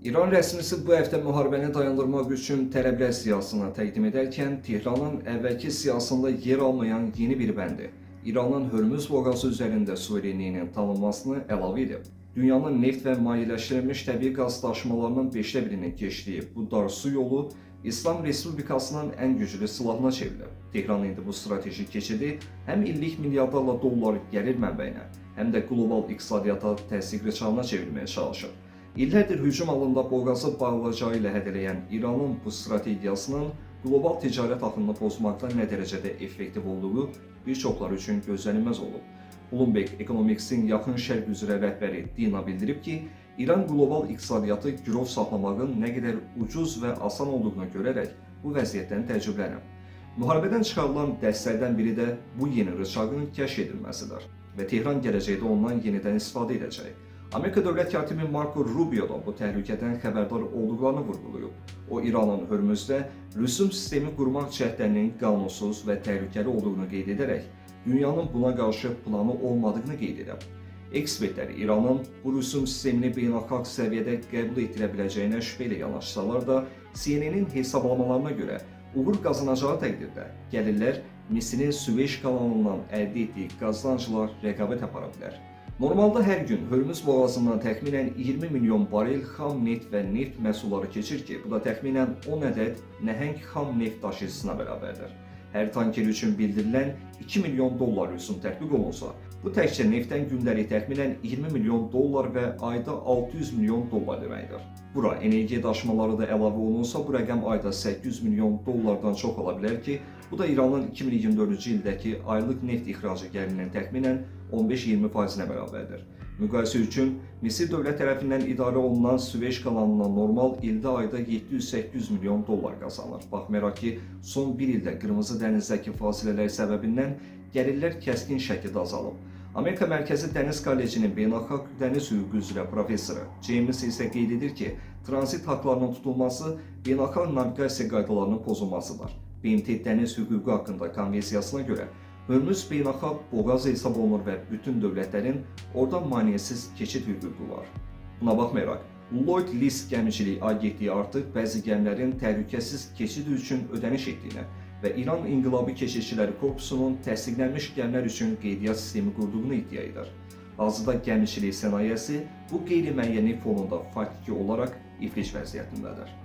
İran rəsmisi bu həftə müharibəni dayandırmaq üçün tələblər siyahısını təqdim edərkən Tehranın əvvəlki siyahısında yer almayan yeni bir bəndi İranın Hörmüz boğazı üzərində suverenliyinin tanınmasını əlavə edib. Dünyanın neft və mayeləşdirilmiş təbii qaz daşımalarının 5də birinin keçdiyi bu dar su yolu İslam Respublikasının ən güclü silahına çevrilib. Tehran indi bu strateji keçidi həm illik milyarlarla dollar gəlir mənbəyinə, həm də qlobal iqtisadiyyata təzyiqli çarına çevirməyə çalışır. İllərdir hücum halında boğazı bağlayacağı ilə hədələyən İranın bu strategiyasının qlobal ticarət axınını pozmaqda nə dərəcədə effektiv olduğu bir çoxları üçün gözlənilməz olub. Bloomberg Economics'in yaxın şərq üzrə rəhbəri Dina bildirib ki, İran qlobal iqtisadiyyatı girov saxlamağın nə qədər ucuz və asan olduğunu görərək bu vəziyyətdən təəccüblənib. Müharibədən çıxarılan dərslərdən biri də bu yeni rıçağın kəşf edilməsidir və Tehran gələcəkdə ondan yenidən istifadə edəcək. Amerika dövlət katibi Marco Rubio da bu təhlükədən xəbərdar olduqlarını vurğulayıb. O, İranın Hörmüzdə rüsum sistemi qurmaq cəhdlərinin qanunsuz və təhlükəli olduğunu qeyd edərək, dünyanın buna qarşı planı olmadığını qeyd edib. Ekspertlər İranın bu rüsum sistemini beynəlxalq səviyyədə qəbul etdirə biləcəyinə şübhə ilə yanaşsalar da, CNN-in hesablamalarına görə uğur qazanacağı təqdirdə gəlirlər Misirin Süveyş kanalından əldə etdiyi qazancla rəqabət apara bilər. Normalda hər gün Hörmüz boğazından təxminən 20 milyon barel xam neft və neft məhsulları keçir ki, bu da təxminən 10 ədəd nəhəng xam neft daşıyıcısına bərabərdir. Hər tanker üçün bildirilən 2 milyon dollar rüsum tətbiq olunsa, bu təkcə neftdən gündəlik təxminən 20 milyon dollar və ayda 600 milyon dollar deməkdir. Bura enerji daşımaları da əlavə olunsa, bu rəqəm ayda 800 milyon dollardan çox ola bilər ki, bu da İranın 2024-cü ildəki aylıq neft ixracı gəlirinin təxminən 15-20%-nə bərabərdir. Müqayisə üçün, Misir dövlət tərəfindən idarə olunan Süveyş kanalından normal ildə ayda 700-800 milyon dollar qazanır. Baxmayaraq ki, son bir ildə Qırmızı dənizdəki fasilələr səbəbindən gəlirlər kəskin şəkildə azalıb. Amerika Mərkəzi Dəniz Kollecinin beynəlxalq dəniz hüququ üzrə professoru James isə qeyd edir ki, tranzit haqlarının tutulması beynəlxalq naviqasiya qaydalarının pozulmasıdır. BMT Dəniz hüququ haqqında konvensiyasına görə Hörmüz beynəlxalq boğaz hesab olunur və bütün dövlətlərin oradan maneəsiz keçid hüququ var. Buna baxmayaraq, Lloyd List gəmicilik agentliyi artıq bəzi gəmilərin təhlükəsiz keçid üçün ödəniş etdiyini və İran İnqilabı Keşikçiləri Korpusunun təsdiqlənmiş gəmilər üçün qeydiyyat sistemi qurduğunu iddia edir. Hazırda gəmiçilik sənayesi bu qeyri-müəyyənlik fonunda faktiki olaraq iflic vəziyyətindədir.